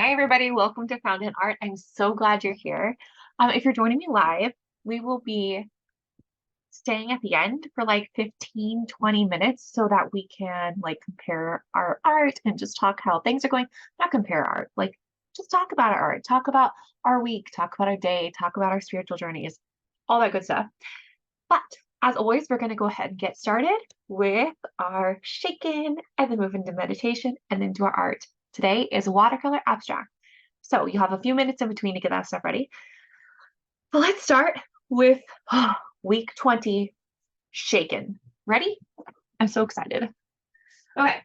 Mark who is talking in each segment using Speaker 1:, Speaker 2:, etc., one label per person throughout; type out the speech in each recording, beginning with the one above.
Speaker 1: Hi, everybody. Welcome to Found in Art. I'm so glad you're here. If you're joining me live, we will be staying at the end for like 15, 20 minutes so that we can like compare our art and just talk how things are going. Not compare art, like just talk about our art, talk about our week, talk about our day, talk about our spiritual journeys, all that good stuff. But as always, we're going to go ahead and get started with our shaken and then move into meditation and then to our art. Today is watercolor abstract. So you have a few minutes in between to get that stuff ready. But let's start with week 20 shaken. Ready? I'm so excited. Okay.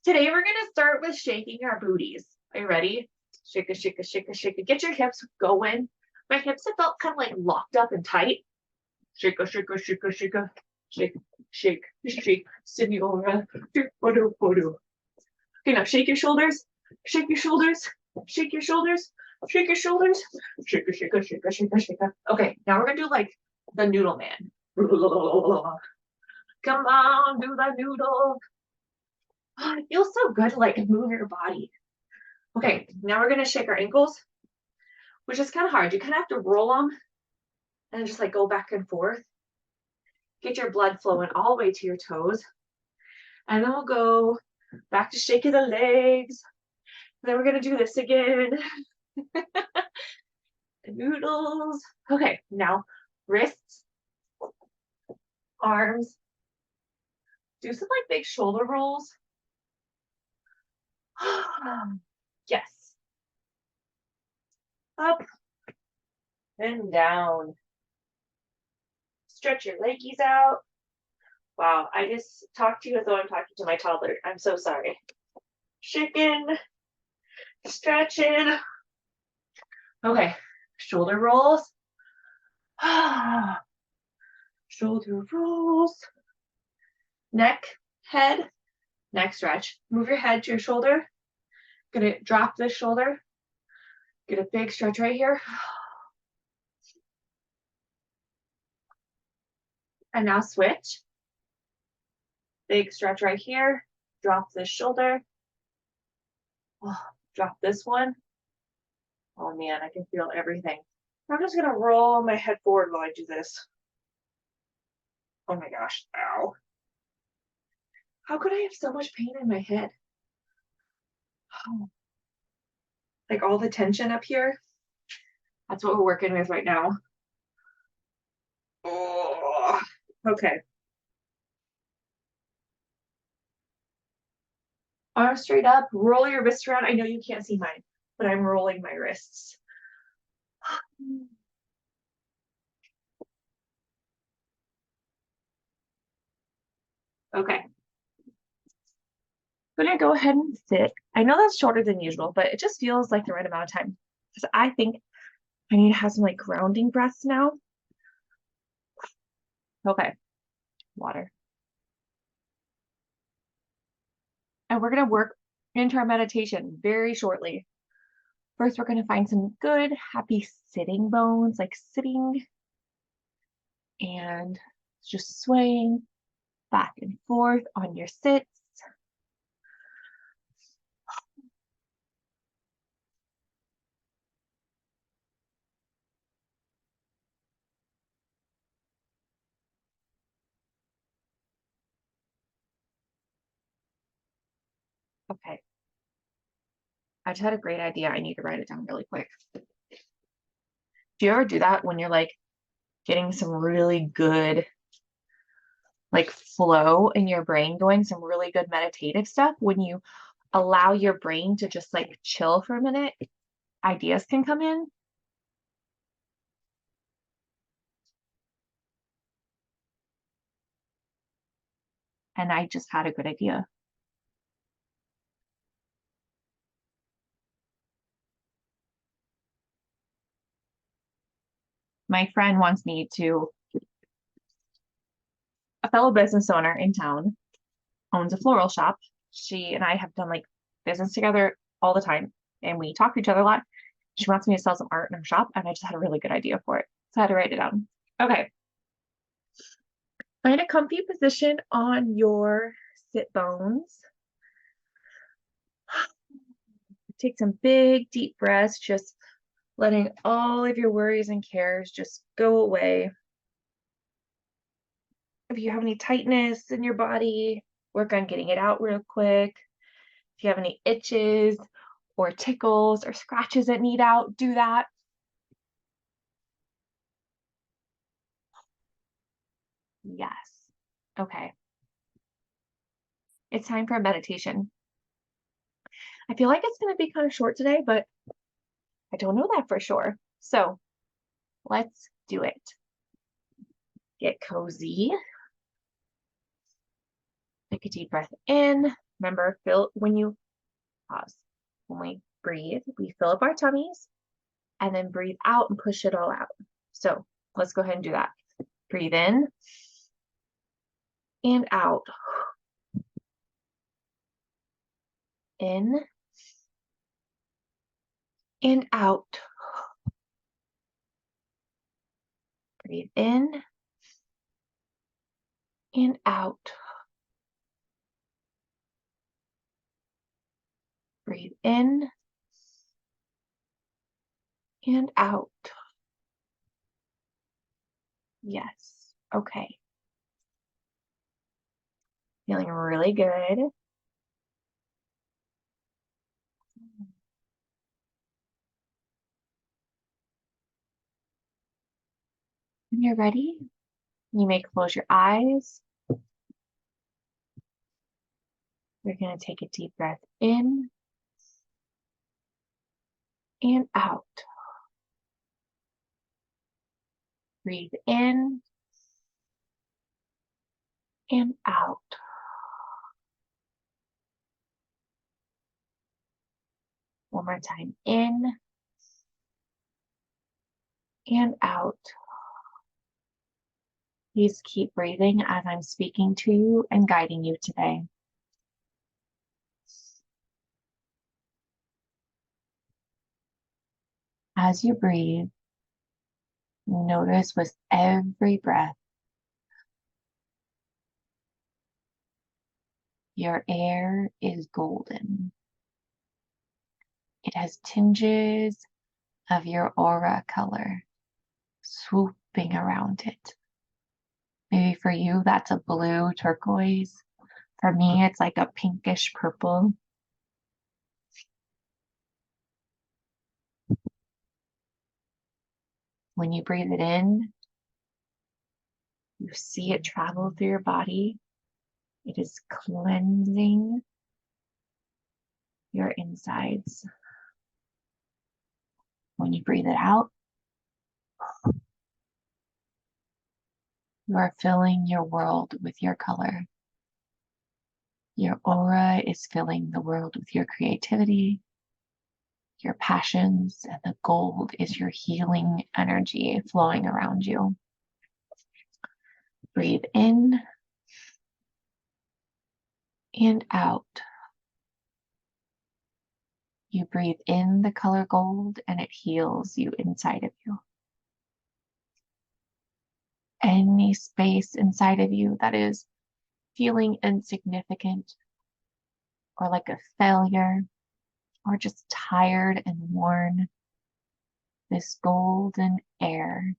Speaker 1: Today we're going to start with shaking our booties. Are you ready? Shake it, shake it, shake it, shake it. Get your hips going. My hips have felt kind of like locked up and tight. Shake a, shake a, shake a, shake a, shake, shake, shake, senora. Okay, now shake your shoulders, shake your shoulders, shake your shoulders, shake your shoulders, shake a, shake a, shake a, shake a, shake a. Okay, now we're gonna do like the noodle man. Come on, do the noodle. Oh, it feels so good to like move your body. Okay, now we're gonna shake our ankles, which is kind of hard. You kind of have to roll them and just like go back and forth. Get your blood flowing all the way to your toes. And then we'll go back to shaking the legs. And then we're gonna do this again. Noodles. Okay, now wrists, arms. Do some like big shoulder rolls. Yes. Up and down. Stretch your leggies out. Wow, I just talked to you as though I'm talking to my toddler. I'm so sorry. Shaking, stretching. Okay, shoulder rolls. Shoulder rolls. Neck, head, neck stretch. Move your head to your shoulder. Gonna drop this shoulder. Get a big stretch right here. And now switch. Big stretch right here. Drop this shoulder. Oh, drop this one. Oh man, I can feel everything. I'm just gonna roll my head forward while I do this. Oh my gosh, ow. How could I have so much pain in my head? Oh. Like all the tension up here. That's what we're working with right now. Oh, okay. Arms straight up, roll your wrists around. I know you can't see mine, but I'm rolling my wrists. Okay. I'm gonna go ahead and sit. I know that's shorter than usual, but it just feels like the right amount of time. Because I think I need to have some like grounding breaths now. Okay. Water. And we're gonna work into our meditation very shortly. First, we're gonna find some good, happy sitting bones, like sitting and just swaying back and forth on your sits. Okay. I just had a great idea. I need to write it down really quick. Do you ever do that when you're like getting some really good like flow in your brain going, some really good meditative stuff? When you allow your brain to just like chill for a minute, ideas can come in. And I just had a good idea. My friend wants me to, a fellow business owner in town owns a floral shop. She and I have done like business together all the time and we talk to each other a lot. She wants me to sell some art in her shop and I just had a really good idea for it. So I had to write it down. Okay. Find a comfy position on your sit bones. Take some big, deep breaths, just letting all of your worries and cares just go away. If you have any tightness in your body, work on getting it out real quick. If you have any itches or tickles or scratches that need out, do that. Yes. Okay. It's time for a meditation. I feel like it's going to be kind of short today, but I don't know that for sure. So let's do it. Get cozy. Take a deep breath in. Remember, when you pause. When we breathe, we fill up our tummies and then breathe out and push it all out. So let's go ahead and do that. Breathe in and out. In and out. Breathe in and out. Breathe in and out. Yes. Okay. Feeling really good. When you're ready, you may close your eyes. We're going to take a deep breath in and out. Breathe in and out. One more time. In and out. Please keep breathing as I'm speaking to you and guiding you today. As you breathe, notice with every breath, your air is golden. It has tinges of your aura color swooping around it. Maybe for you, that's a blue turquoise. For me, it's like a pinkish purple. When you breathe it in, you see it travel through your body. It is cleansing your insides. When you breathe it out, you are filling your world with your color. Your aura is filling the world with your creativity, your passions, and the gold is your healing energy flowing around you. Breathe in and out. You breathe in the color gold and it heals you inside of you. Any space inside of you that is feeling insignificant or like a failure or just tired and worn, this golden air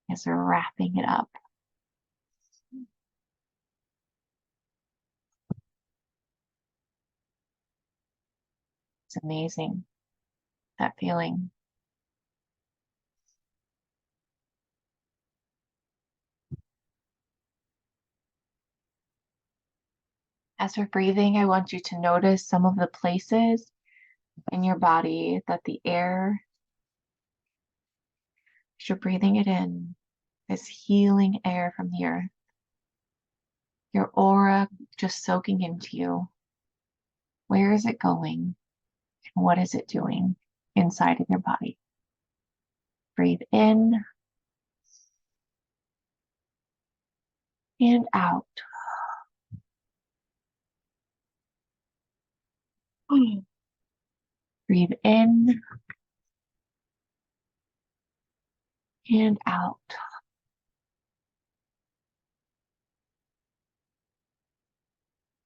Speaker 1: is wrapping it up. It's amazing, that feeling. As we're breathing, I want you to notice some of the places in your body that the air, as you're breathing it in, this healing air from the earth, your aura just soaking into you. Where is it going? And what is it doing inside of your body? Breathe in and out. Breathe in and out.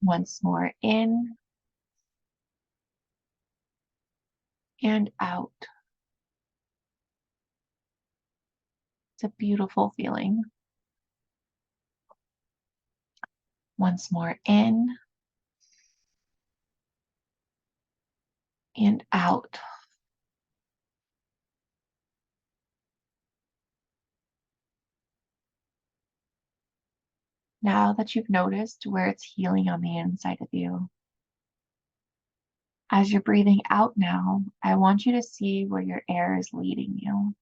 Speaker 1: Once more in and out. It's a beautiful feeling. Once more, in and out. Now that you've noticed where it's healing on the inside of you, as you're breathing out now, I want you to see where your air is leading you.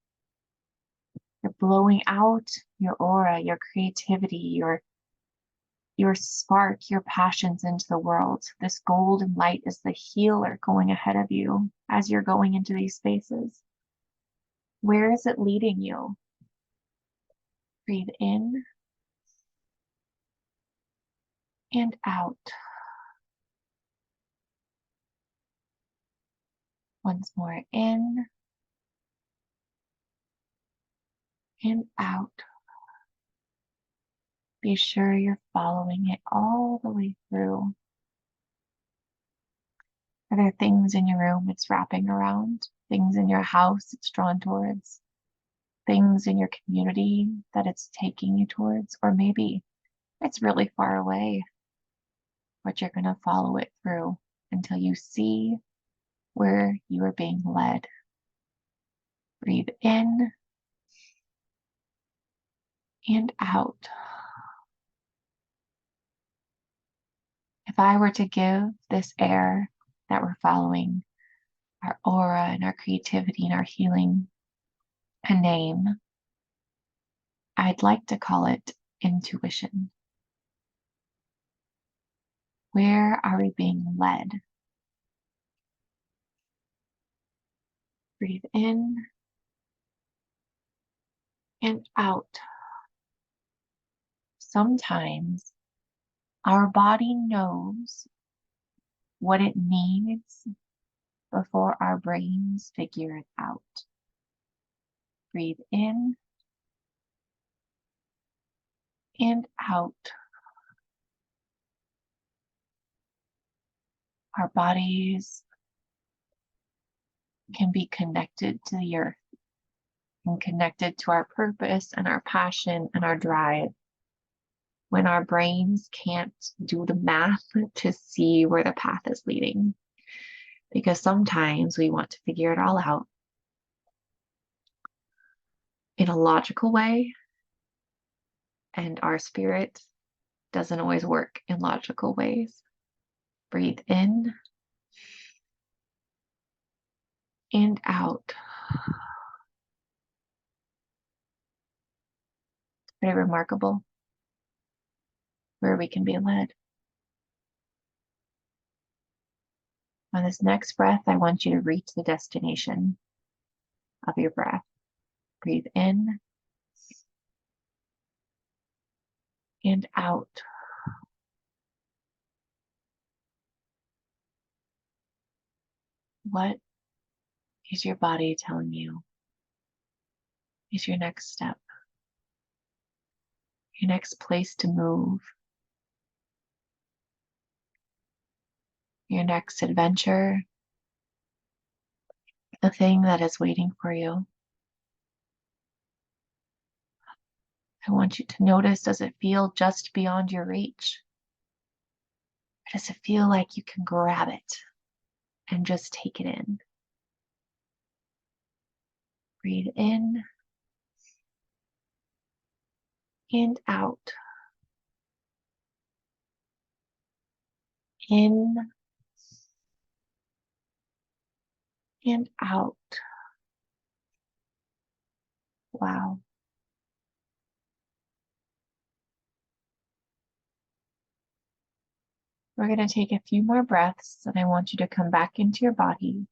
Speaker 1: You're blowing out your aura, your creativity, your spark, your passions into the world. This golden light is the healer going ahead of you as you're going into these spaces. Where is it leading you? Breathe in and out. Once more, in and out. Be sure you're following it all the way through. Are there things in your room it's wrapping around? Things in your house it's drawn towards? Things in your community that it's taking you towards? Or maybe it's really far away, but you're going to follow it through until you see where you are being led. Breathe in and out. If I were to give this air that we're following, our aura and our creativity and our healing, a name, I'd like to call it intuition. Where are we being led? Breathe in and out. Sometimes our body knows what it needs before our brains figure it out. Breathe in and out. Our bodies can be connected to the earth and connected to our purpose and our passion and our drive. When our brains can't do the math to see where the path is leading. Because sometimes we want to figure it all out in a logical way, and our spirit doesn't always work in logical ways. Breathe in and out. It's pretty remarkable where we can be led. On this next breath, I want you to reach the destination of your breath. Breathe in and out. What is your body telling you is your next step? Your next place to move? Your next adventure? The thing that is waiting for you? I want you to notice, does it feel just beyond your reach? Or does it feel like you can grab it and just take it in? Breathe in and out. In and out. Wow. We're going to take a few more breaths, and I want you to come back into your body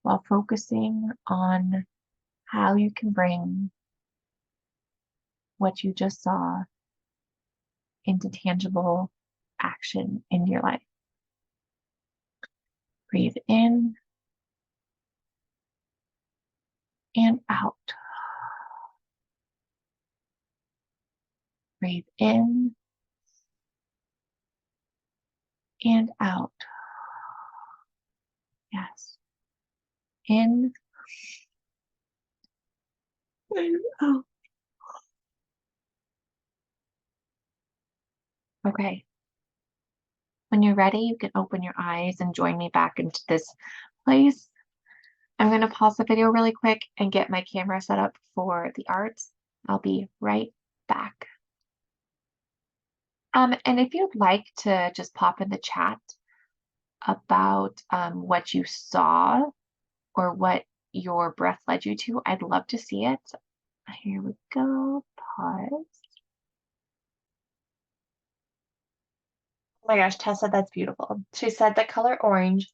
Speaker 1: while focusing on how you can bring what you just saw into tangible action in your life. Breathe in and out. Breathe in and out. Yes. in. Oh, okay. When you're ready, you can open your eyes and join me back into this place. I'm going to pause the video really quick and get my camera set up for the arts. I'll be right back. And if you'd like to just pop in the chat about what you saw or what your breath led you to, I'd love to see it. Here we go. Pause. Oh my gosh, Tessa, that's beautiful. She said the color orange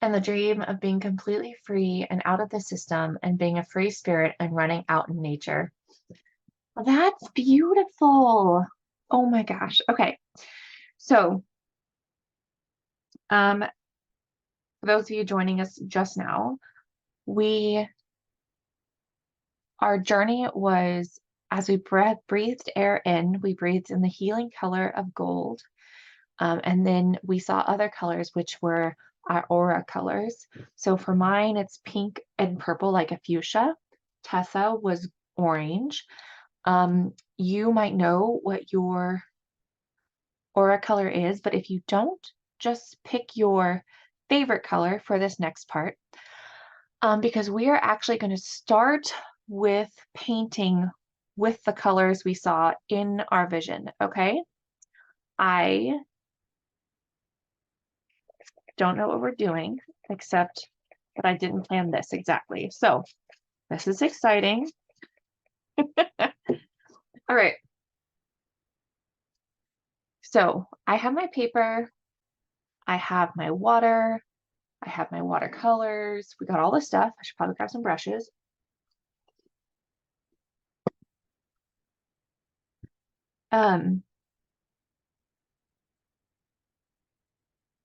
Speaker 1: and the dream of being completely free and out of the system and being a free spirit and running out in nature. That's beautiful. Oh my gosh. Okay. So, for those of you joining us just now, our journey was as we breathed air in, we breathed in the healing color of gold. And then we saw other colors, which were our aura colors. So for mine, it's pink and purple, like a fuchsia. Tessa was orange. You might know what your aura color is, but if you don't, just pick your favorite color for this next part. Because we are actually going to start with painting with the colors we saw in our vision, okay? I don't know what we're doing, except that I didn't plan this exactly. So this is exciting. All right. So I have my paper, I have my water, I have my watercolors. We got all this stuff. I should probably grab some brushes.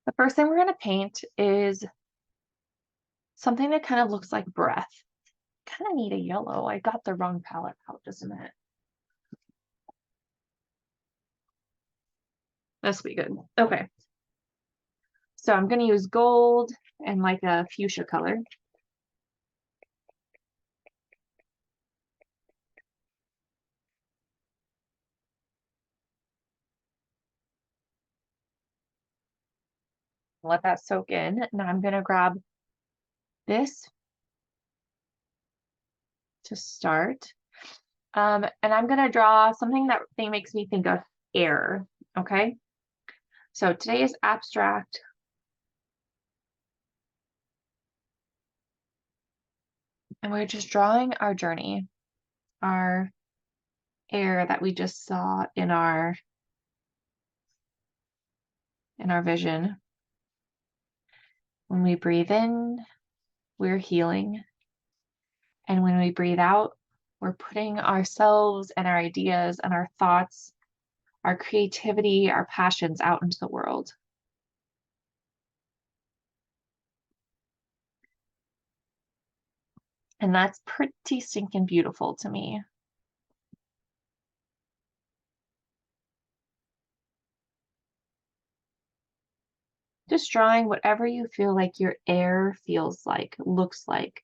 Speaker 1: The first thing we're going to paint is something that kind of looks like breath. Kind of need a yellow. I got the wrong palette out. Just a minute. This will be good. Okay. So I'm going to use gold and like a fuchsia color. Let that soak in. Now I'm going to grab this to start. And I'm going to draw something that makes me think of air. Okay. So today is abstract. And we're just drawing our journey, our air that we just saw in our vision. When we breathe in, we're healing. And when we breathe out, we're putting ourselves and our ideas and our thoughts, our creativity, our passions out into the world. And that's pretty stinking beautiful to me. Just drawing whatever you feel like your air feels like, looks like,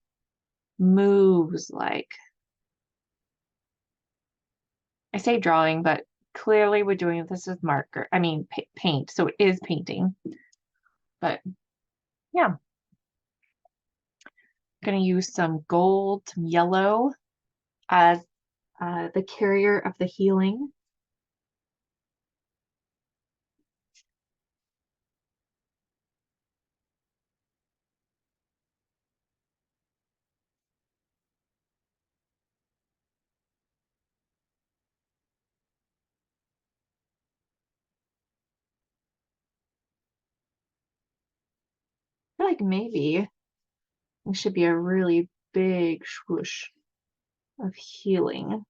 Speaker 1: moves like. I say drawing, but clearly we're doing this with marker. I mean, paint. So it is painting. But yeah. I'm going to use some gold, some yellow as the carrier of the healing. I feel like maybe it should be a really big swoosh of healing.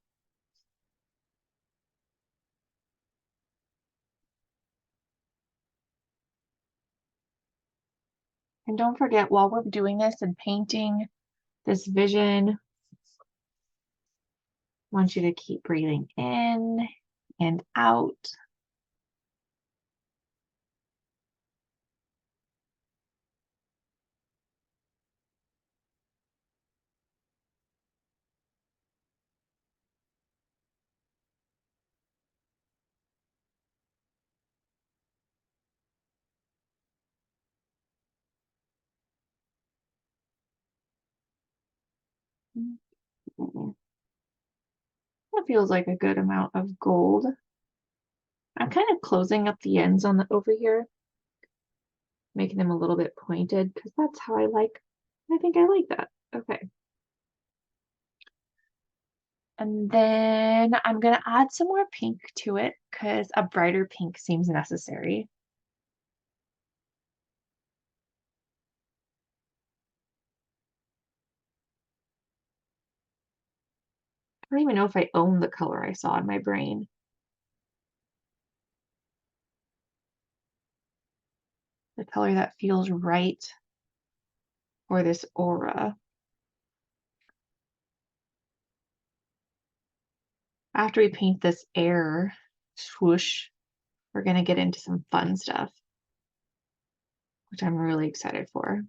Speaker 1: And don't forget, while we're doing this and painting this vision, I want you to keep breathing in and out. Mm. That feels like a good amount of gold. I'm kind of closing up the ends on the over here, making them a little bit pointed because that's how I think I like that. Okay. And then I'm gonna add some more pink to it because a brighter pink seems necessary. I don't even know if I own the color I saw in my brain. The color that feels right for this aura. After we paint this air swoosh, we're gonna get into some fun stuff, which I'm really excited for.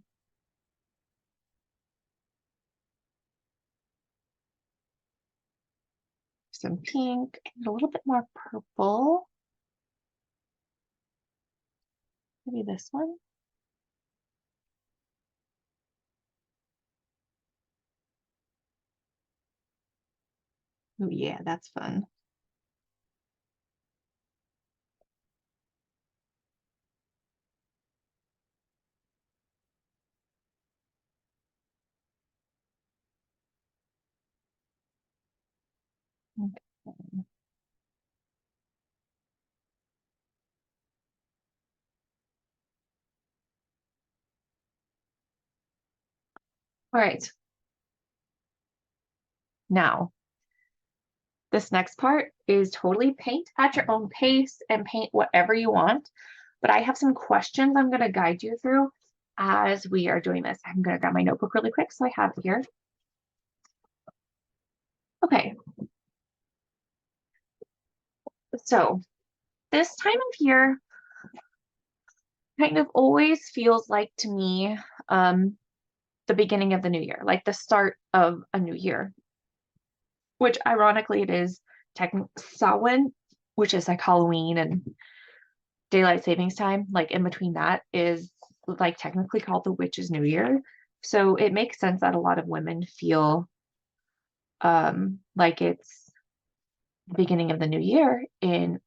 Speaker 1: Some pink and a little bit more purple. Maybe this one. Oh yeah, that's fun. Okay. All right. Now, this next part is totally paint at your own pace and paint whatever you want. But I have some questions I'm going to guide you through as we are doing this. I'm going to grab my notebook really quick so I have it here. Okay. So this time of year kind of always feels like to me the beginning of the new year, like the start of a new year, which ironically it is Samhain, which is like Halloween and daylight savings time, like in between that is like technically called the witch's new year. So it makes sense that a lot of women feel like it's the beginning of the new year in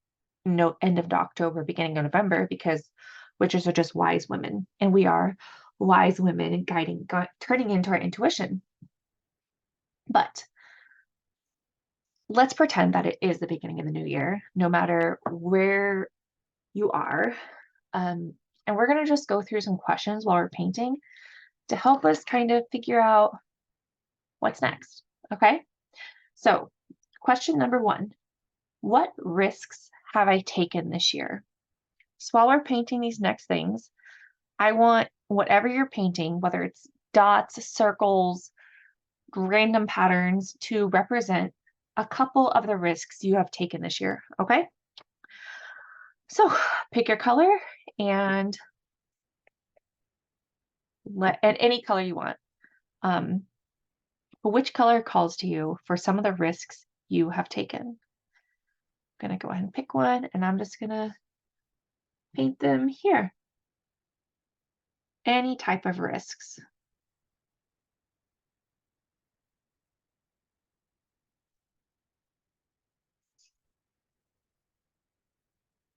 Speaker 1: no end of October, beginning of November, because witches are just wise women, and we are wise women guiding, turning into our intuition. But let's pretend that it is the beginning of the new year, no matter where you are. And we're going to just go through some questions while we're painting to help us kind of figure out what's next. Okay. So, question number one, what risks have I taken this year? So, while we're painting these next things, I want whatever you're painting, whether it's dots, circles, random patterns, to represent a couple of the risks you have taken this year. Okay. So, pick your color and and any color you want. But which color calls to you for some of the risks you have taken? I'm going to go ahead and pick one, and I'm just going to paint them here. Any type of risks.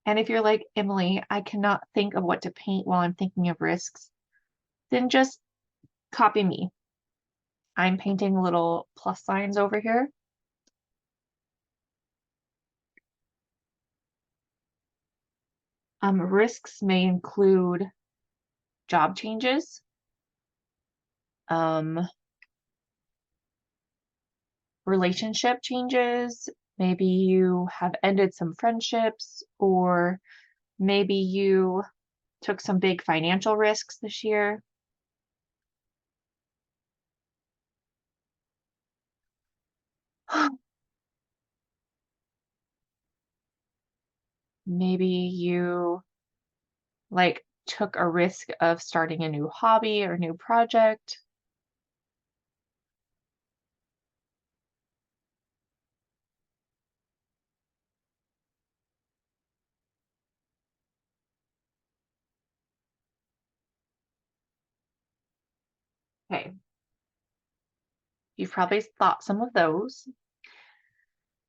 Speaker 1: And if you're like, Emily, I cannot think of what to paint while I'm thinking of risks, then just copy me. I'm painting little plus signs over here. Risks may include job changes, relationship changes. Maybe you have ended some friendships, or maybe you took some big financial risks this year. Maybe you like took a risk of starting a new hobby or new project. Okay. You've probably thought some of those.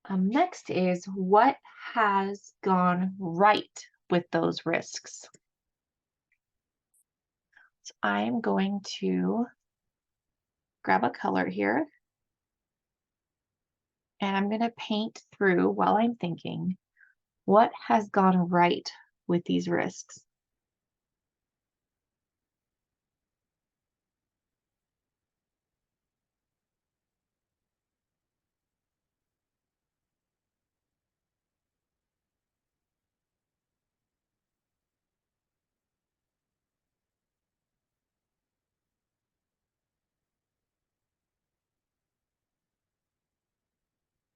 Speaker 1: Next is what has gone right with those risks. So I'm going to grab a color here and I'm going to paint through while I'm thinking what has gone right with these risks.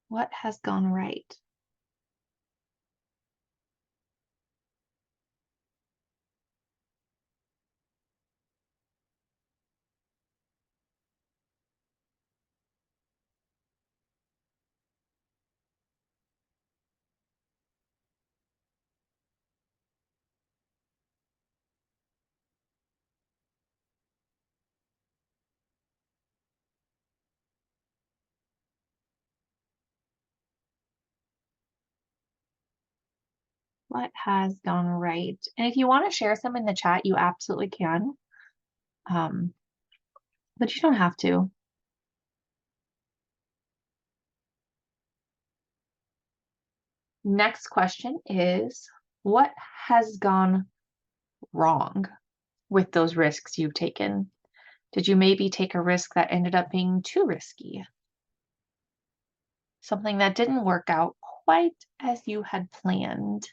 Speaker 1: What has gone right? What has gone right? And if you want to share some in the chat, you absolutely can. Um, but you don't have to. Next question is what has gone wrong with those risks you've taken? Did you maybe take a risk that ended up being too risky? Something that didn't work out quite as you had planned?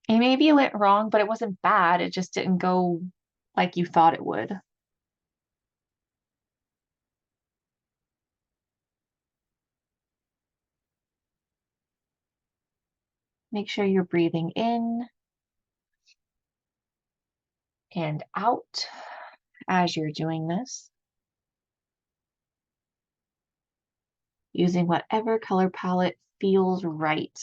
Speaker 1: And maybe it went wrong, but it wasn't bad. It just didn't go like you thought it would. Make sure you're breathing in and out as you're doing this, using whatever color palette feels right.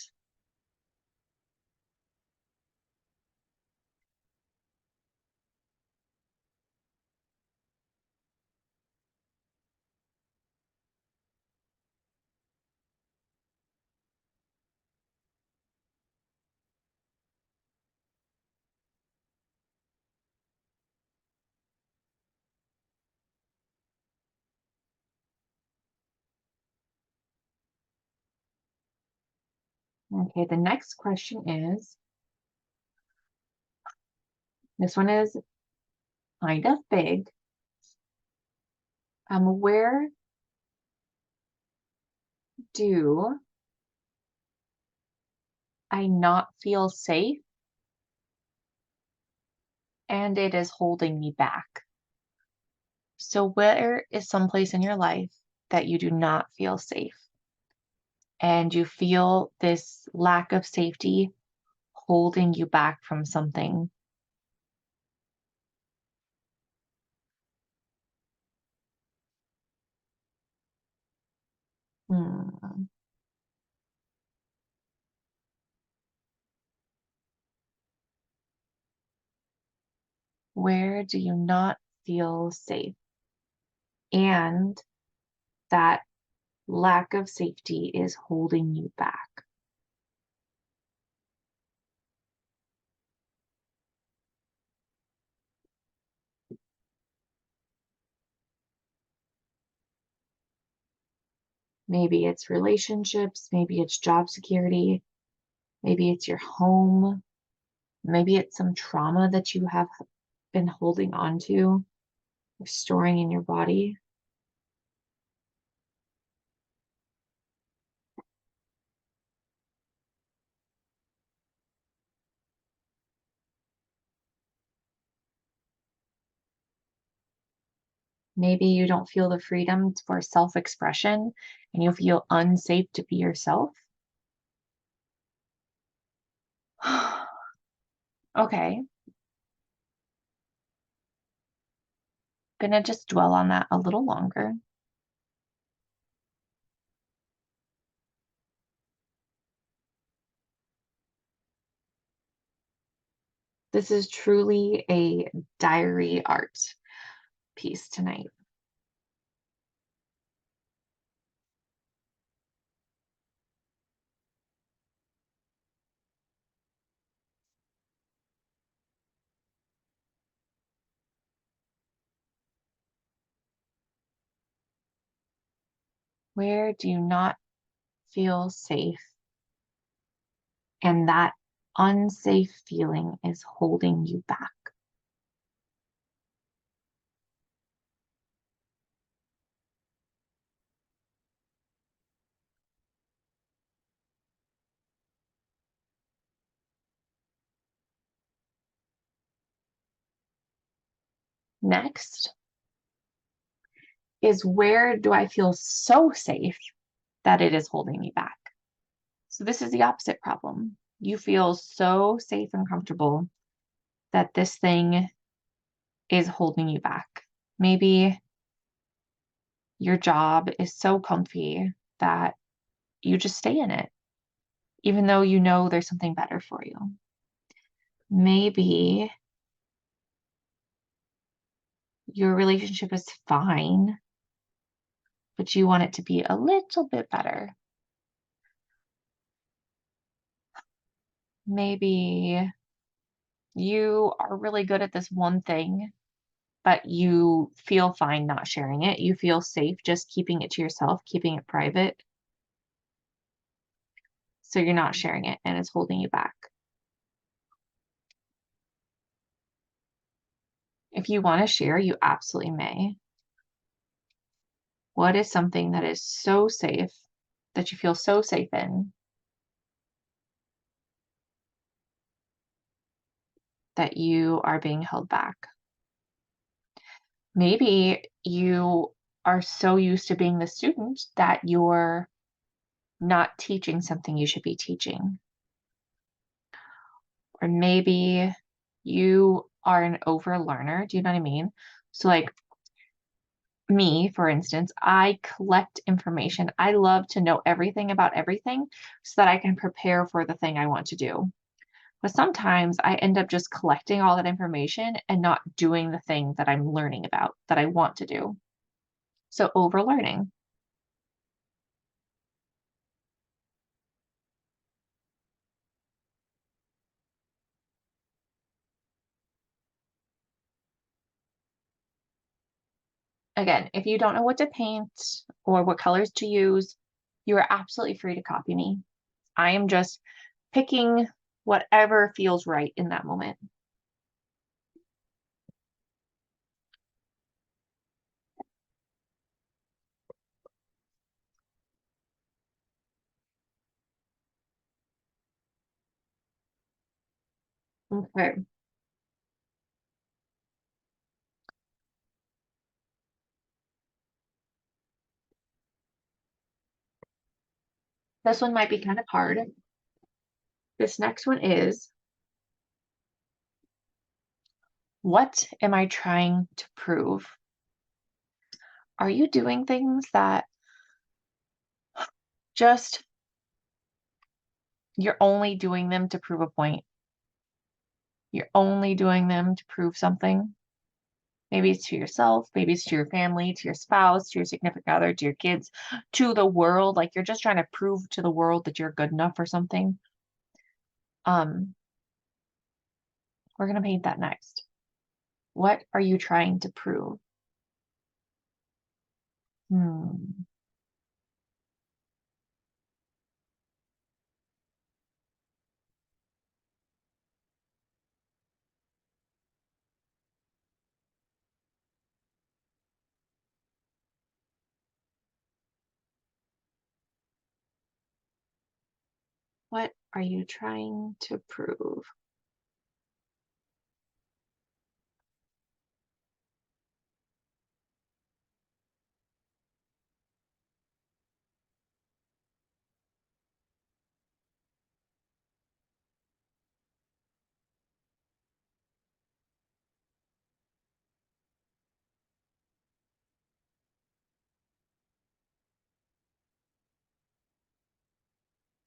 Speaker 1: Okay, the next question is, this one is kind of big. Where do I not feel safe and it is holding me back? So where is some place in your life that you do not feel safe and you feel this lack of safety holding you back from something? Hmm. Where do you not feel safe? And that lack of safety is holding you back. Maybe it's relationships, maybe it's job security, maybe it's your home, maybe it's some trauma that you have been holding on to or storing in your body. Maybe you don't feel the freedom for self-expression and you feel unsafe to be yourself. Okay, gonna just dwell on that a little longer. This is truly a diary art. peace tonight? Where do you not feel safe? And that unsafe feeling is holding you back. Next is, where do I feel so safe that it is holding me back? So this is the opposite problem. You feel so safe and comfortable that this thing is holding you back. Maybe your job is so comfy that you just stay in it, even though you know there's something better for you. Maybe your relationship is fine, but you want it to be a little bit better. Maybe you are really good at this one thing, but you feel fine not sharing it. You feel safe just keeping it to yourself, keeping it private. So you're not sharing it and it's holding you back. If you want to share, you absolutely may. What is something that is so safe, that you feel so safe in, that you are being held back? Maybe you are so used to being the student that you're not teaching something you should be teaching. Or maybe you are an overlearner. Do you know what I mean? So, like me, for instance, I collect information. I love to know everything about everything so that I can prepare for the thing I want to do. But sometimes I end up just collecting all that information and not doing the thing that I'm learning about that I want to do. So, overlearning. Again, if you don't know what to paint or what colors to use, you are absolutely free to copy me. I am just picking whatever feels right in that moment. Okay. This one might be kind of hard. This next one is, what am I trying to prove? Are you doing things that just, you're only doing them to prove a point? You're only doing them to prove something? Maybe it's to yourself, maybe it's to your family, to your spouse, to your significant other, to your kids, to the world. Like, you're just trying to prove to the world that you're good enough for something. Um, we're gonna paint that next. What are you trying to prove? Hmm. What are you trying to prove?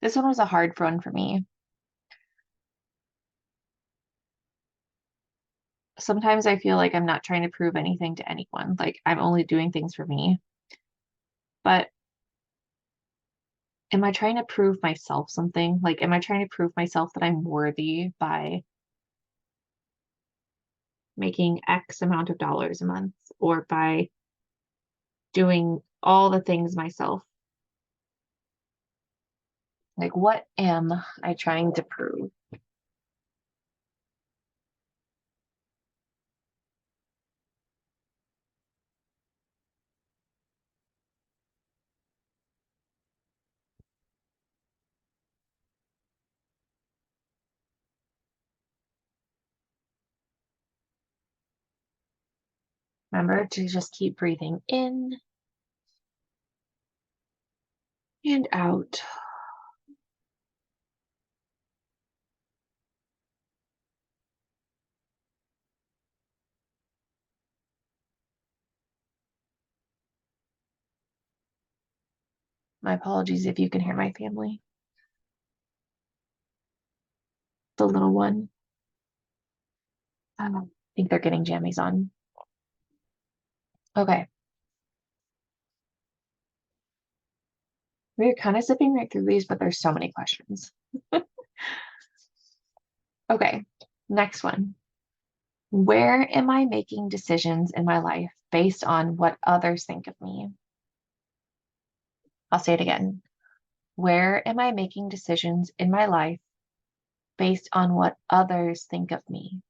Speaker 1: This one was a hard one for me. sometimes I feel like I'm not trying to prove anything to anyone. Like I'm only doing things for me. But am I trying to prove myself something? Like, am I trying to prove myself that I'm worthy by making X amount of dollars a month or by doing all the things myself? Like, what am I trying to prove? Remember to just keep breathing in and out. My apologies if you can hear my family. The little one. I think they're getting jammies on. Okay. We're kind of zipping right through these, but there's so many questions. Okay. Next one. Where am I making decisions in my life based on what others think of me? I'll say it again. Where am I making decisions in my life based on what others think of me?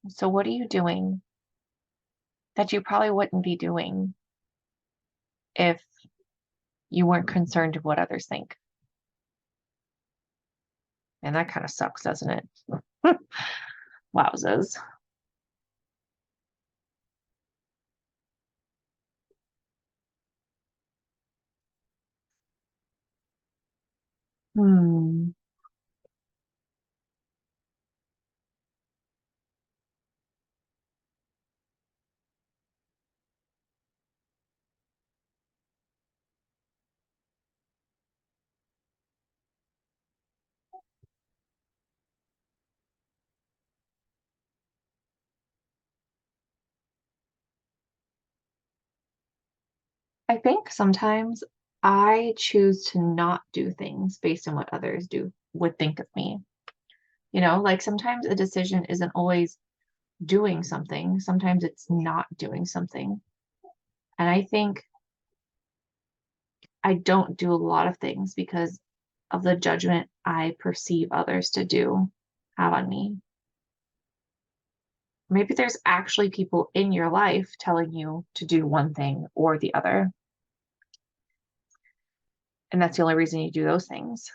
Speaker 1: So, what are you doing that you probably wouldn't be doing if you weren't concerned with what others think? And that kind of sucks, doesn't it? Wowzers. Hmm. I think sometimes I choose to not do things based on what others do would think of me. Like sometimes a decision isn't always doing something, sometimes it's not doing something. And I think I don't do a lot of things because of the judgment I perceive others to have on me. Maybe there's actually people in your life telling you to do one thing or the other. And that's the only reason you do those things.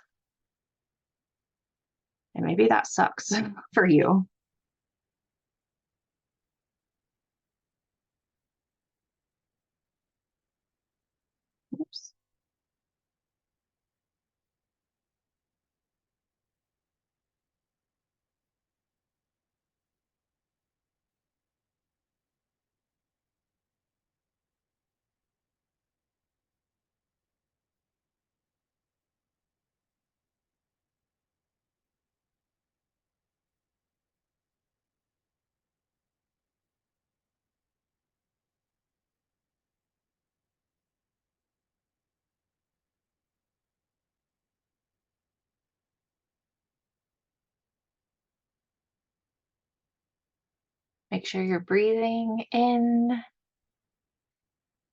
Speaker 1: And maybe that sucks for you. Oops. Make sure you're breathing in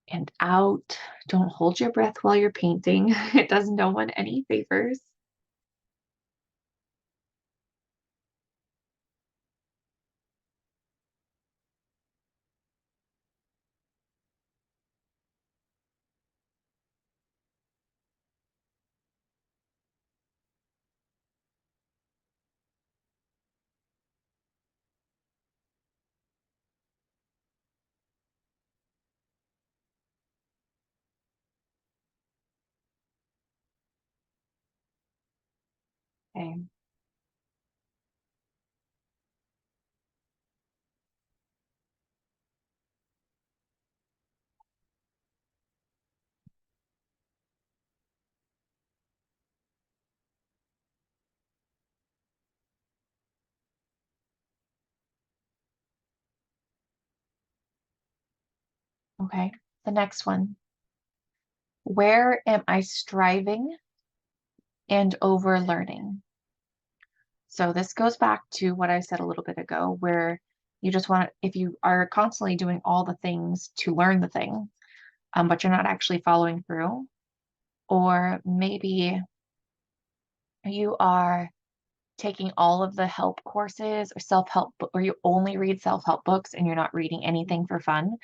Speaker 1: and out. Don't hold your breath while you're painting. It does no one any favors. Okay. Okay. The next one. Where am I striving and overlearning? So this goes back to what I said a little bit ago, where you just want to, if you are constantly doing all the things to learn the thing, but you're not actually following through, or maybe you are taking all of the help courses or self-help, or you only read self-help books and you're not reading anything for fun,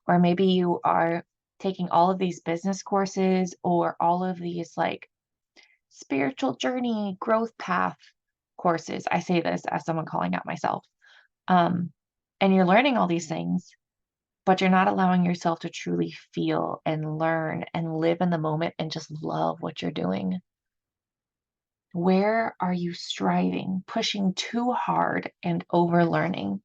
Speaker 1: or maybe you are taking all of these business courses or all of these like spiritual journey, growth path courses. I say this as someone calling out myself. Um, and you're learning all these things, but you're not allowing yourself to truly feel and learn and live in the moment and just love what you're doing. Where are you striving, pushing too hard and overlearning?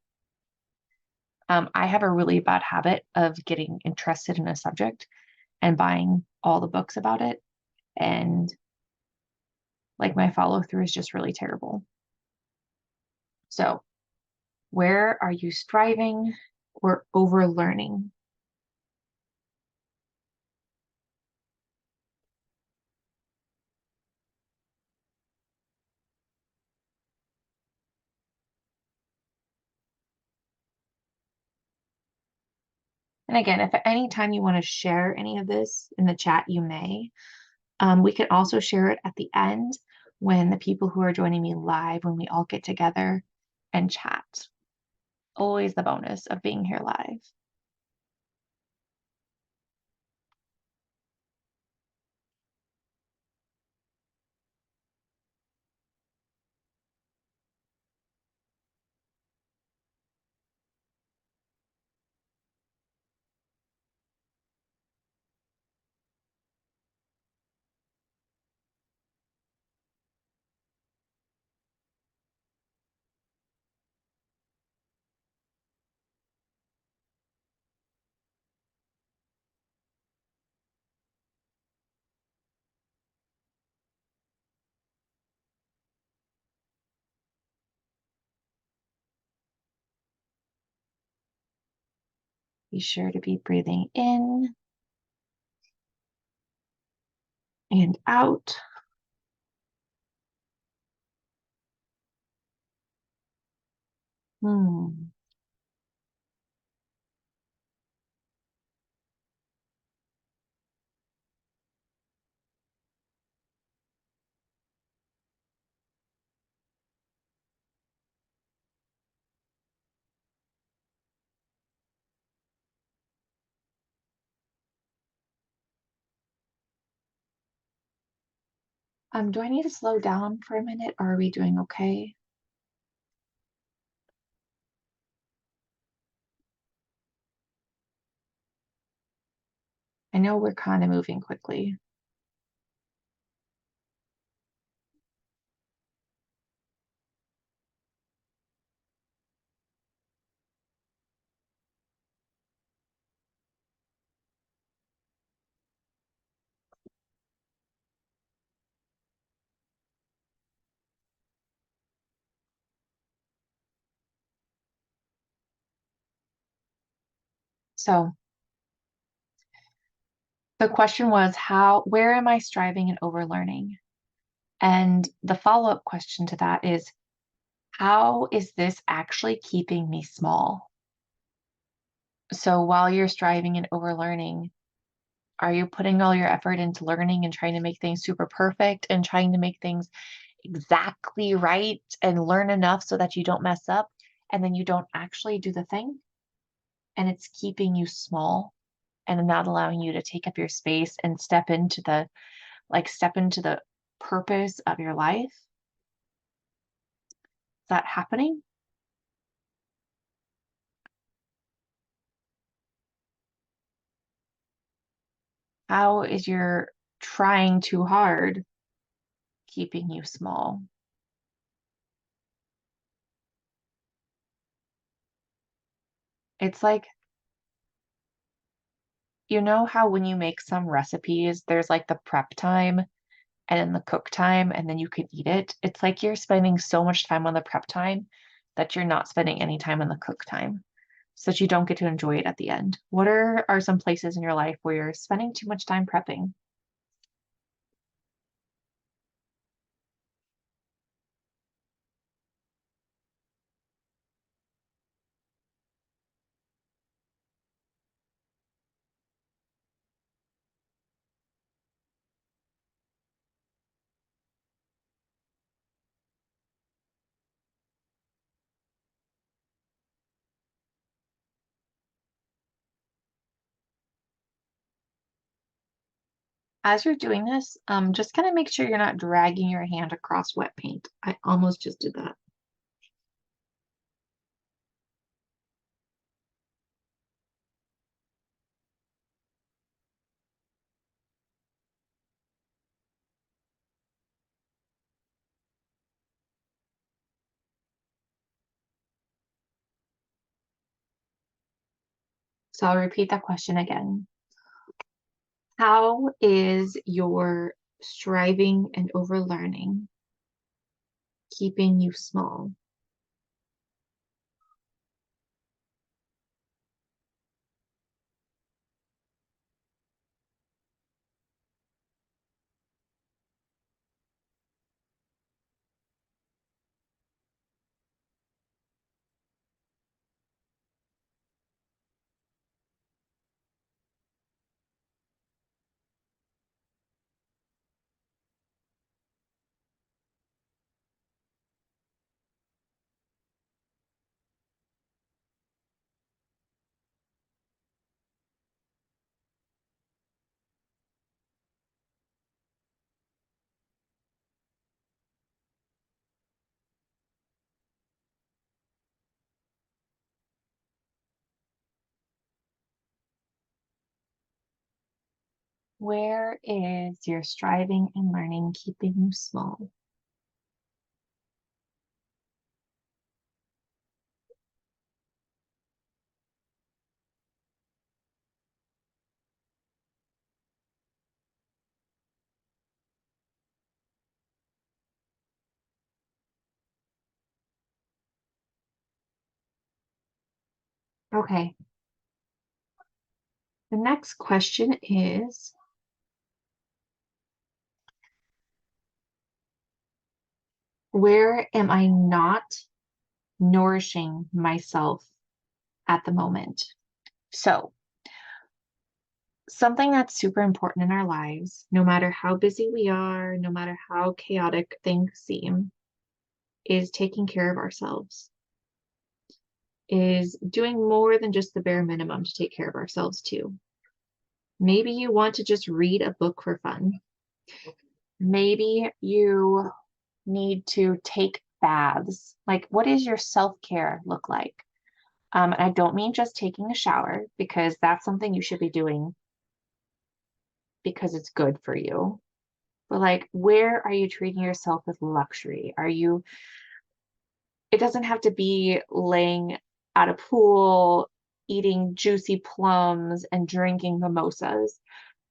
Speaker 1: I have a really bad habit of getting interested in a subject and buying all the books about it. And like my follow through is just really terrible. So, where are you striving or overlearning? And again, if at any time you want to share any of this in the chat, you may. We can also share it at the end when the people who are joining me live, when we all get together and chat. Always the bonus of being here live. Be sure to be breathing in and out. Hmm. Do I need to slow down for a minute, or are we doing okay? I know we're kind of moving quickly. So the question was, where am I striving and overlearning? And the follow-up question to that is, how is this actually keeping me small? So while you're striving and overlearning, are you putting all your effort into learning and trying to make things super perfect and trying to make things exactly right and learn enough so that you don't mess up and then you don't actually do the thing? And it's keeping you small and not allowing you to take up your space and step into the purpose of your life. Is that happening? How is your trying too hard keeping you small? It's like, you know how when you make some recipes, there's like the prep time and then the cook time, and then you can eat it. It's like you're spending so much time on the prep time that you're not spending any time on the cook time. so that you don't get to enjoy it at the end? What are some places in your life where you're spending too much time prepping? As you're doing this, just kind of make sure you're not dragging your hand across wet paint. I almost just did that. So I'll repeat that question again. How is your striving and overlearning keeping you small? Where is your striving and learning keeping you small? Okay, the next question is, where am I not nourishing myself at the moment? So, something that's super important in our lives, no matter how busy we are, no matter how chaotic things seem, is taking care of ourselves, is doing more than just the bare minimum to take care of ourselves too. Maybe you want to just read a book for fun. Maybe you need to take baths. Like, what does your self-care look like? And I don't mean just taking a shower, because that's something you should be doing because it's good for you. But like, where are you treating yourself with luxury? It doesn't have to be laying at a pool, eating juicy plums and drinking mimosas.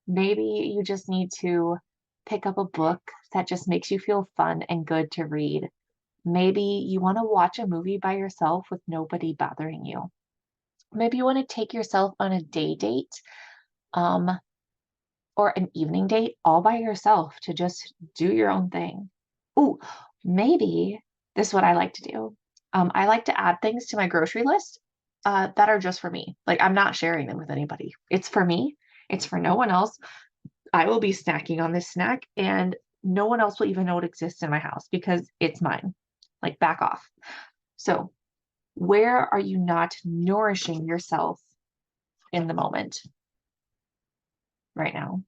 Speaker 1: Maybe you just need to pick up a book that just makes you feel fun and good to read. Maybe you want to watch a movie by yourself with nobody bothering you. Maybe you want to take yourself on a day date, um, or an evening date all by yourself to just do your own thing. Ooh, maybe this is what I like to do. I like to add things to my grocery list that are just for me. Like, I'm not sharing them with anybody. It's for me. It's for no one else. I will be snacking on this snack, and no one else will even know it exists in my house because it's mine. Like, back off. So, where are you not nourishing yourself in the moment right now?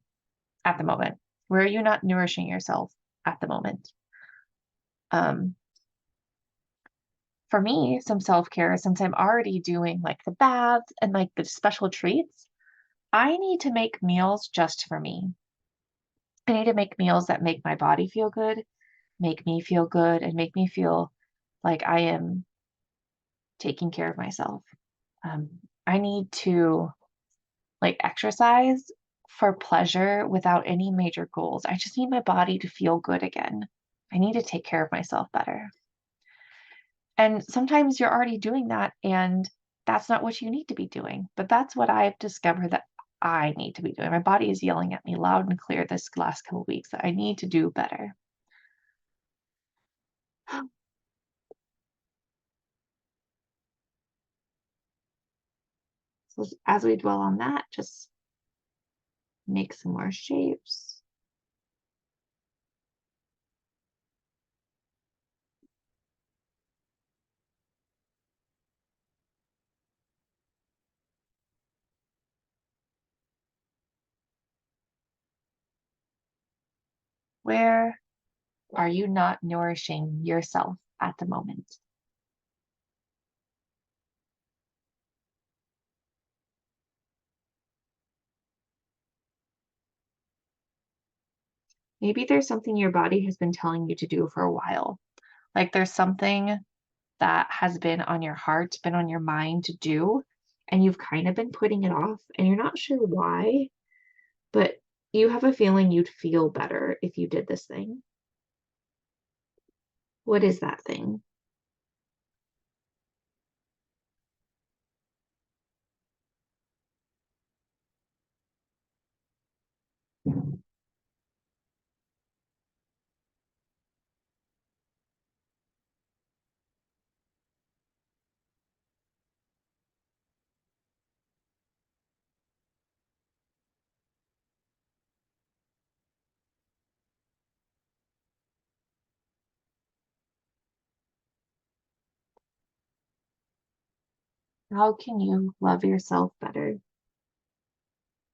Speaker 1: At the moment? Where are you not nourishing yourself at the moment? Um, for me, some self-care, since I'm already doing like the baths and like the special treats, I need to make meals just for me. I need to make meals that make my body feel good, make me feel good, and make me feel like I am taking care of myself. Um, I need to like exercise for pleasure without any major goals. I just need my body to feel good again. I need to take care of myself better. And sometimes you're already doing that, and that's not what you need to be doing. But that's what I've discovered that I need to be doing. My body is yelling at me loud and clear this last couple weeks that I need to do better. So as we dwell on that, just make some more shapes. Where are you not nourishing yourself at the moment? Maybe there's something your body has been telling you to do for a while. Like there's something that has been on your heart, been on your mind to do, and you've kind of been putting it off and you're not sure why, but you have a feeling you'd feel better if you did this thing. What is that thing? How can you love yourself better?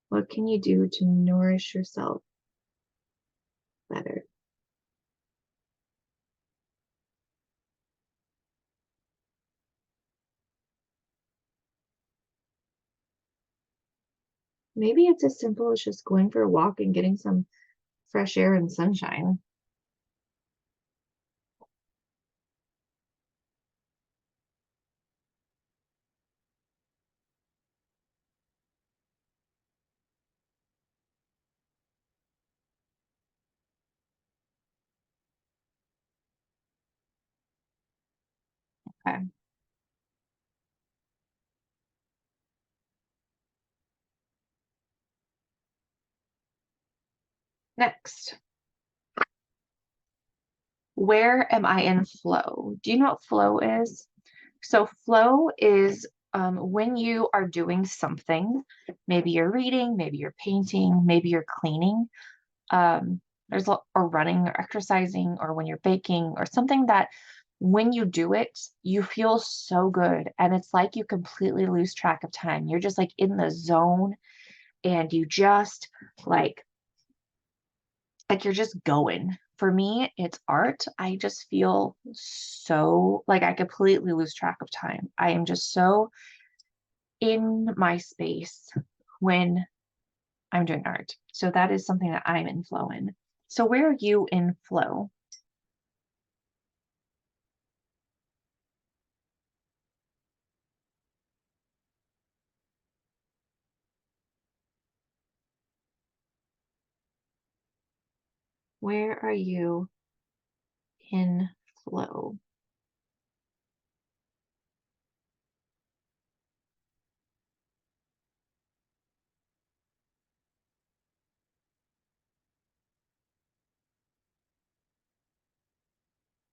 Speaker 1: What can you do to nourish yourself better? Maybe it's as simple as just going for a walk and getting some fresh air and sunshine. Okay. Next, where am I in flow? Do you know what flow is? So flow is when you are doing something, maybe you're reading, maybe you're painting, maybe you're cleaning, um, or running or exercising, or when you're baking or something that when you do it, you feel so good. And it's like you completely lose track of time. You're just like in the zone and you just like, like you're just going. For me, it's art. I just feel so like I completely lose track of time. I am just so in my space when I'm doing art. So that is something that I'm in flow in. So where are you in flow? Where are you in flow?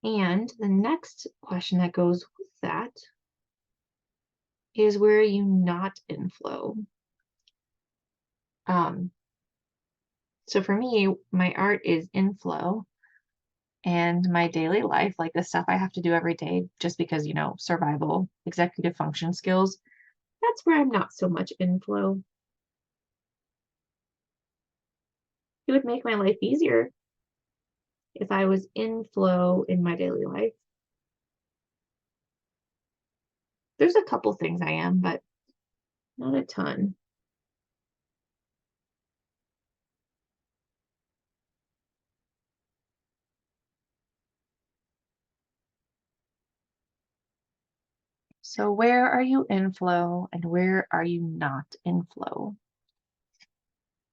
Speaker 1: And the next question that goes with that is where are you not in flow? Um, so for me, my art is in flow and my daily life, like the stuff I have to do every day, just because, survival, executive function skills, that's where I'm not so much in flow. It would make my life easier if I was in flow in my daily life. There's a couple things I am, but not a ton. So where are you in flow and where are you not in flow?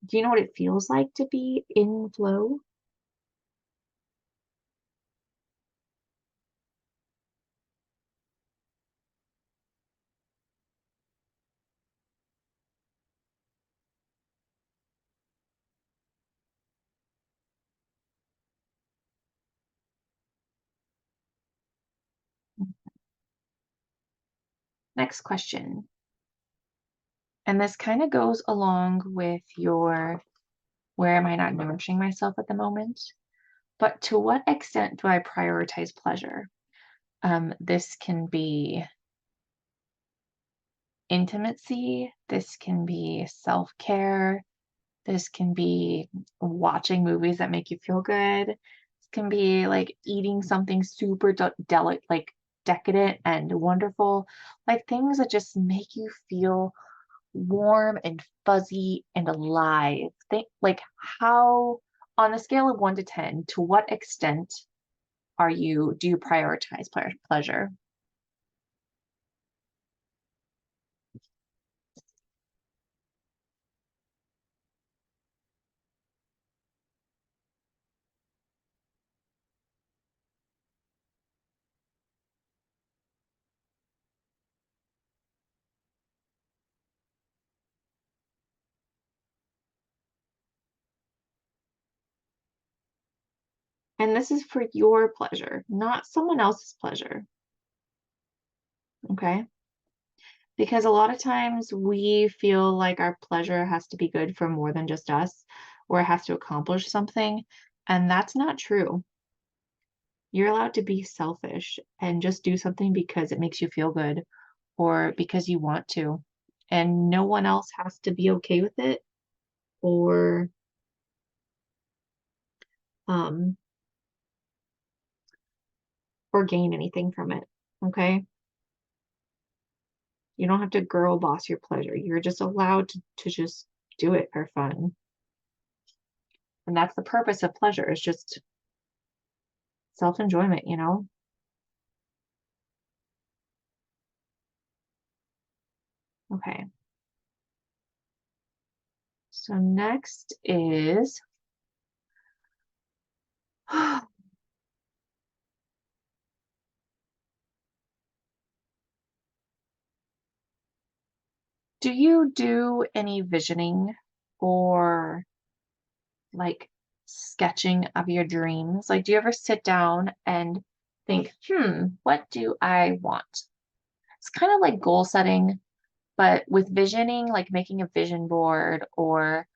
Speaker 1: Do you know what it feels like to be in flow? Next question. And this kind of goes along with your where am I not nourishing myself at the moment? But to what extent do I prioritize pleasure? This can be intimacy, this can be self care, this can be watching movies that make you feel good. This can be like eating something super like decadent and wonderful, like things that just make you feel warm and fuzzy and alive. Think like how on a scale of 1 to 10, to what extent do you prioritize pleasure? And this is for your pleasure, not someone else's pleasure. Okay? Because a lot of times we feel like our pleasure has to be good for more than just us, or it has to accomplish something. And that's not true. You're allowed to be selfish and just do something because it makes you feel good or because you want to. And no one else has to be okay with it or um or gain anything from it. Okay? You don't have to girl boss your pleasure. You're just allowed to just do it for fun. And that's the purpose of pleasure, is just self-enjoyment, you know? Okay. So next is do you do any visioning or like sketching of your dreams? Like, do you ever sit down and think, what do I want? It's kind of like goal setting, but with visioning, like making a vision board or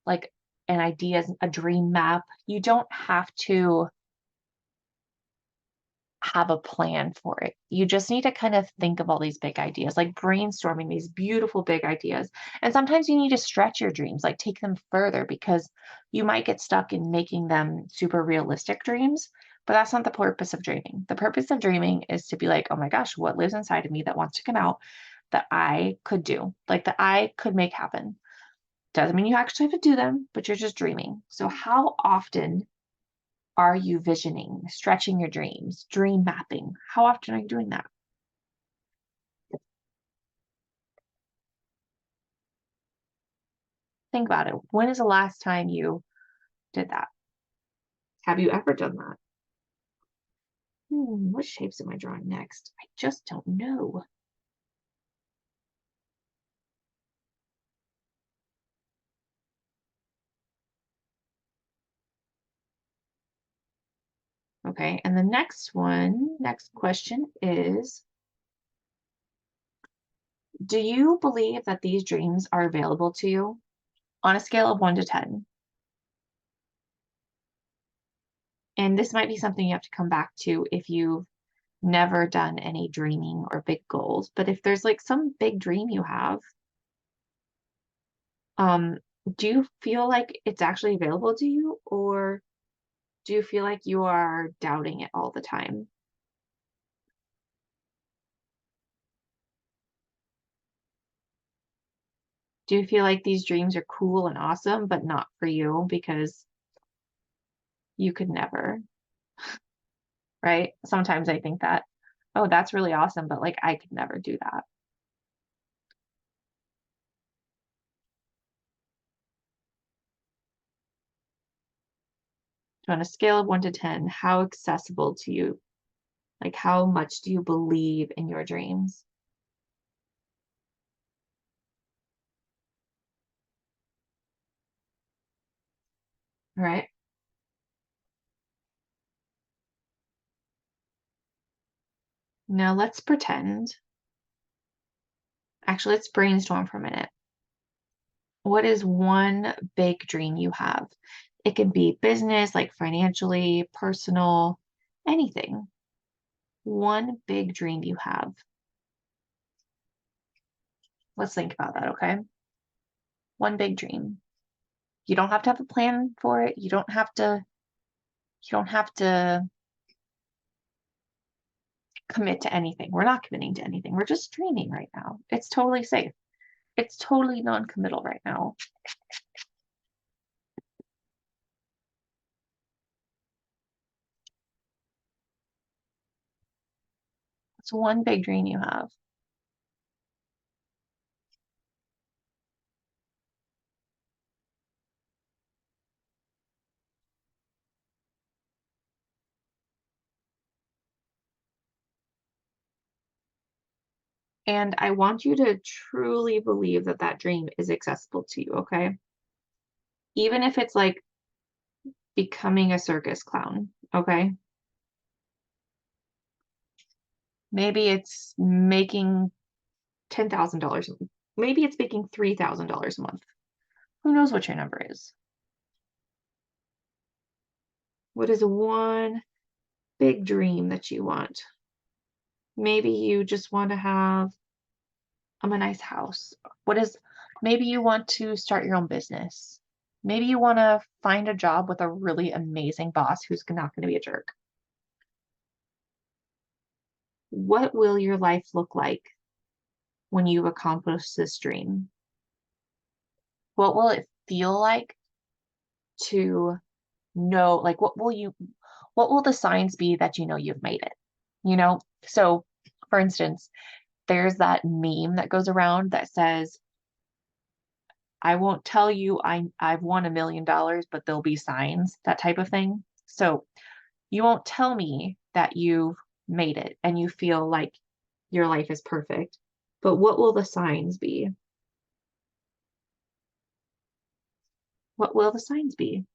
Speaker 1: like an idea, a dream map. You don't have to have a plan for it. You just need to kind of think of all these big ideas, like brainstorming these beautiful big ideas. And sometimes you need to stretch your dreams, like take them further because you might get stuck in making them super realistic dreams. But that's not the purpose of dreaming. The purpose of dreaming is to be like, oh my gosh, what lives inside of me that wants to come out that I could do, like that I could make happen. Doesn't mean you actually have to do them, but you're just dreaming. So, how often are you visioning, stretching your dreams, dream mapping? How often are you doing that? Think about it. When is the last time you did that? Have you ever done that? What shapes am I drawing next? I just don't know. Okay, and the next question is, do you believe that these dreams are available to you on a scale of 1 to 10? And this might be something you have to come back to if you've never done any dreaming or big goals. But if there's like some big dream you have, um, do you feel like it's actually available to you, or do you feel like you are doubting it all the time? Do you feel like these dreams are cool and awesome, but not for you because you could never, right? Sometimes I think that, oh, that's really awesome, but like I could never do that. So on a scale of 1 to 10, how accessible to you, like how much do you believe in your dreams? All right. Now let's pretend. Actually, let's brainstorm for a minute. What is one big dream you have? It can be business, like financially, personal, anything. One big dream you have. Let's think about that, okay? One big dream. You don't have to have a plan for it. You don't have to commit to anything. We're not committing to anything. We're just dreaming right now. It's totally safe. It's totally non-committal right now. It's one big dream you have. And I want you to truly believe that that dream is accessible to you, okay? Even if it's like becoming a circus clown, okay? Maybe it's making $10,000. Maybe it's making $3,000 a month. Who knows what your number is? What is one big dream that you want? Maybe you just want to have a nice house. Maybe you want to start your own business. Maybe you want to find a job with a really amazing boss who's not going to be a jerk. What will your life look like when you've accomplished this dream? What will it feel like to know, like, what will the signs be that you know you've made it? You know? So, for instance, there's that meme that goes around that says, I won't tell you I've won $1 million, but there'll be signs, that type of thing. So you won't tell me that you've made it and you feel like your life is perfect, but what will the signs be? What will the signs be?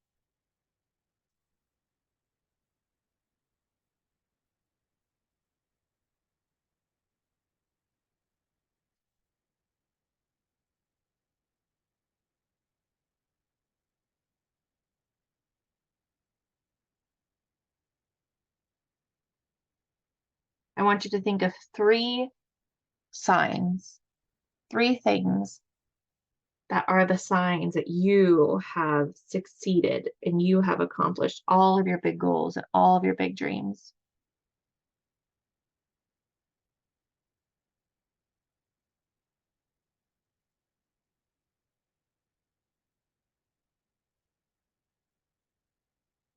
Speaker 1: I want you to think of three signs, three things that are the signs that you have succeeded and you have accomplished all of your big goals and all of your big dreams.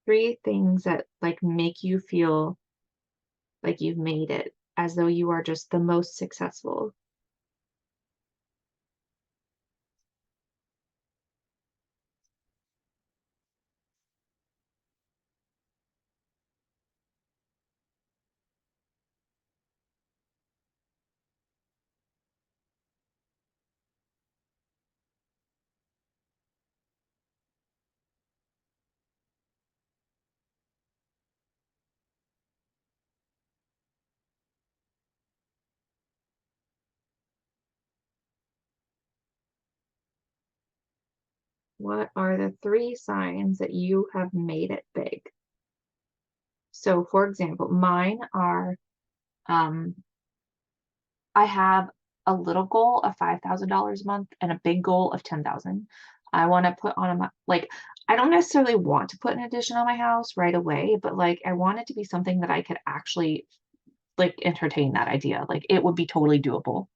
Speaker 1: Three things that like make you feel like you've made it, as though you are just the most successful. What are the three signs that you have made it big? So, for example, mine are um, I have a little goal of $5,000 a month and a big goal of 10,000. I want to put on like I don't necessarily want to put an addition on my house right away, but like I want it to be something that I could actually like entertain that idea. Like it would be totally doable.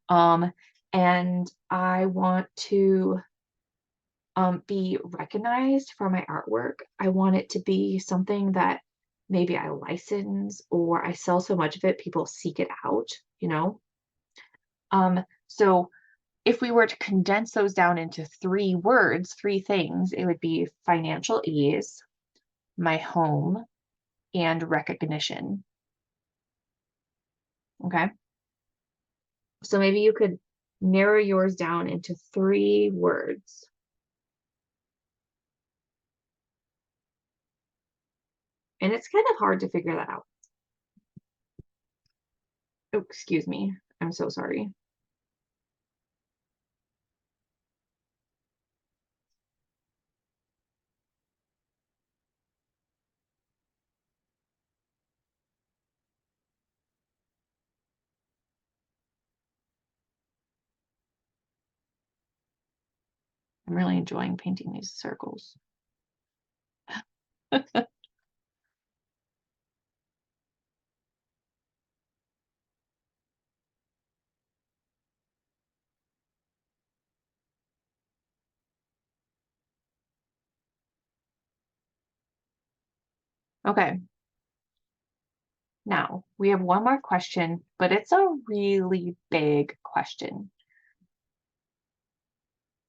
Speaker 1: Um, and I want to be recognized for my artwork. I want it to be something that maybe I license or I sell so much of it, people seek it out, you know? So if we were to condense those down into three words, three things, it would be financial ease, my home, and recognition. Okay. So maybe you could narrow yours down into three words. And it's kind of hard to figure that out. Oh, excuse me. I'm so sorry. I'm really enjoying painting these circles. Okay. Now we have one more question, but it's a really big question.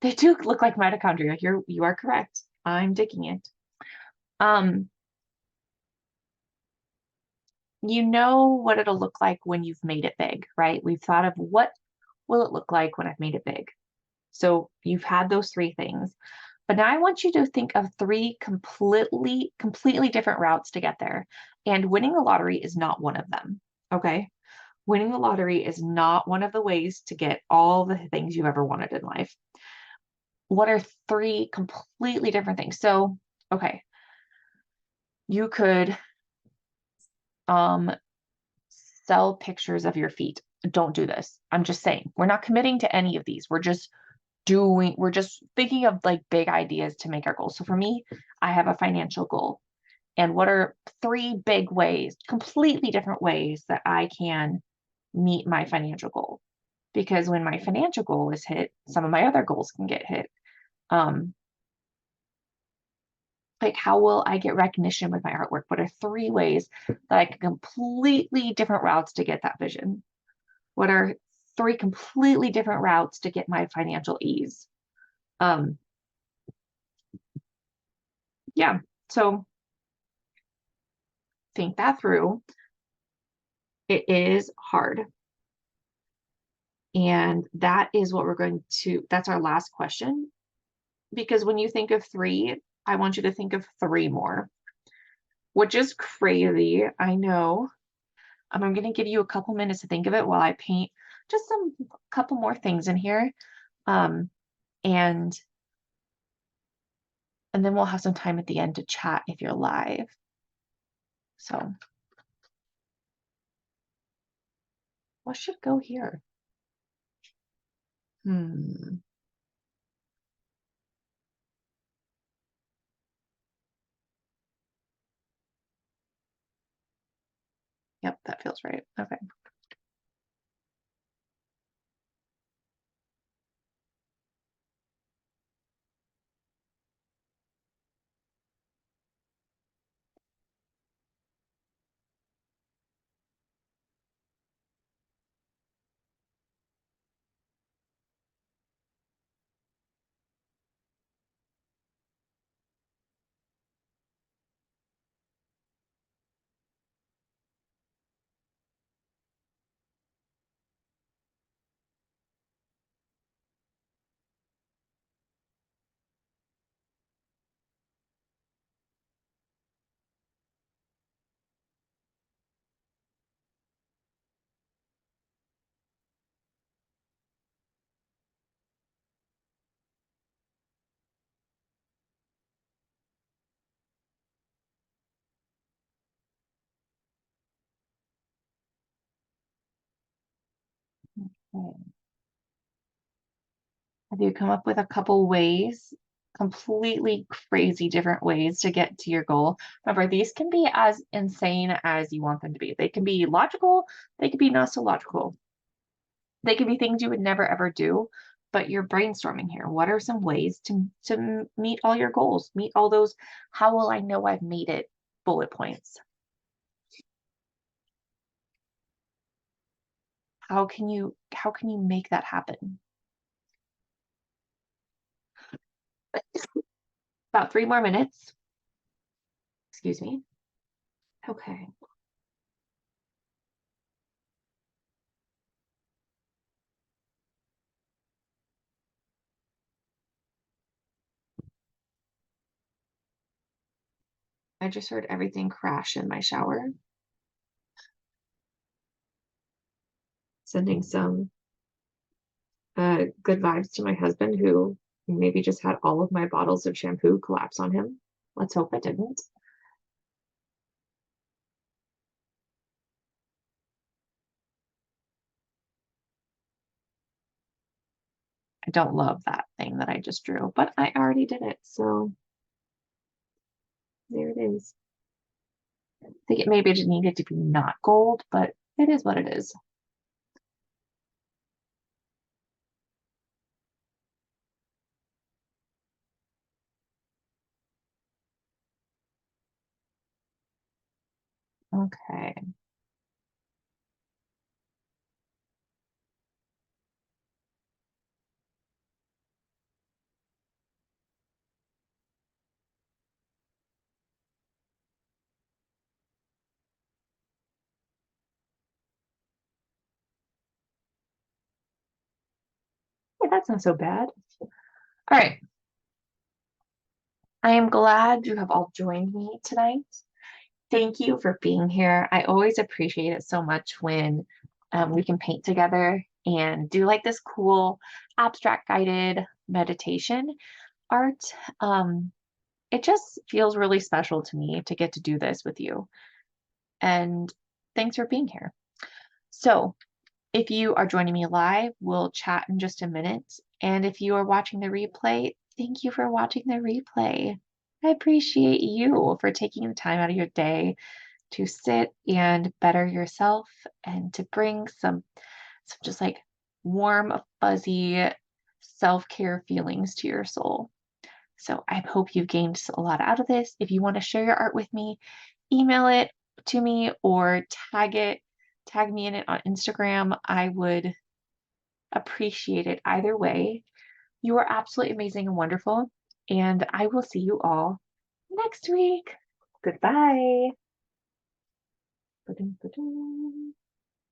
Speaker 1: They do look like mitochondria. You are correct. I'm digging it. Um, you know what it'll look like when you've made it big, right? We've thought of what will it look like when I've made it big. So you've had those three things. But now I want you to think of three completely different routes to get there. And winning the lottery is not one of them. Okay. Winning the lottery is not one of the ways to get all the things you've ever wanted in life. What are three completely different things? So, okay, you could um sell pictures of your feet. Don't do this. I'm just saying, we're not committing to any of these. We're just thinking of like big ideas to make our goals. So for me, I have a financial goal. And what are three big ways, completely different ways that I can meet my financial goal? Because when my financial goal is hit, some of my other goals can get hit. Um, like how will I get recognition with my artwork? What are three ways that I can completely different routes to get that vision? What are three completely different routes to get my financial ease? Um, yeah, so think that through. It is hard. And that is what we're going to, that's our last question. Because when you think of three, I want you to think of three more, which is crazy. I know. I'm going to give you a couple minutes to think of it while I paint just some couple more things in here. Um, and and then we'll have some time at the end to chat if you're live. So what should go here? Hmm. Yep, that feels right. Okay. Okay. Have you come up with a couple ways, completely crazy different ways to get to your goal? Remember, these can be as insane as you want them to be. They can be logical, they can be not so logical. They can be things you would never ever do, but you're brainstorming here. What are some ways to meet all your goals? Meet all those, how will I know I've made it bullet points? How can you make that happen? About 3 more minutes. Excuse me. Okay. I just heard everything crash in my shower. Sending some good vibes to my husband who maybe just had all of my bottles of shampoo collapse on him. Let's hope it didn't. I don't love that thing that I just drew, but I already did it. So there it is. I think it maybe just needed to be not gold, but it is what it is. Okay. Yeah, that's not so bad. All right. I am glad you have all joined me tonight. Thank you for being here. I always appreciate it so much when we can paint together and do like this cool abstract guided meditation art. Um, it just feels really special to me to get to do this with you. And thanks for being here. So, if you are joining me live, we'll chat in just a minute. And if you are watching the replay, thank you for watching the replay. I appreciate you for taking the time out of your day to sit and better yourself and to bring some just like warm, fuzzy self-care feelings to your soul. So I hope you've gained a lot out of this. If you want to share your art with me, email it to me or tag me in it on Instagram. I would appreciate it either way. You are absolutely amazing and wonderful. And I will see you all next week. Goodbye. Ba-dum, ba-dum.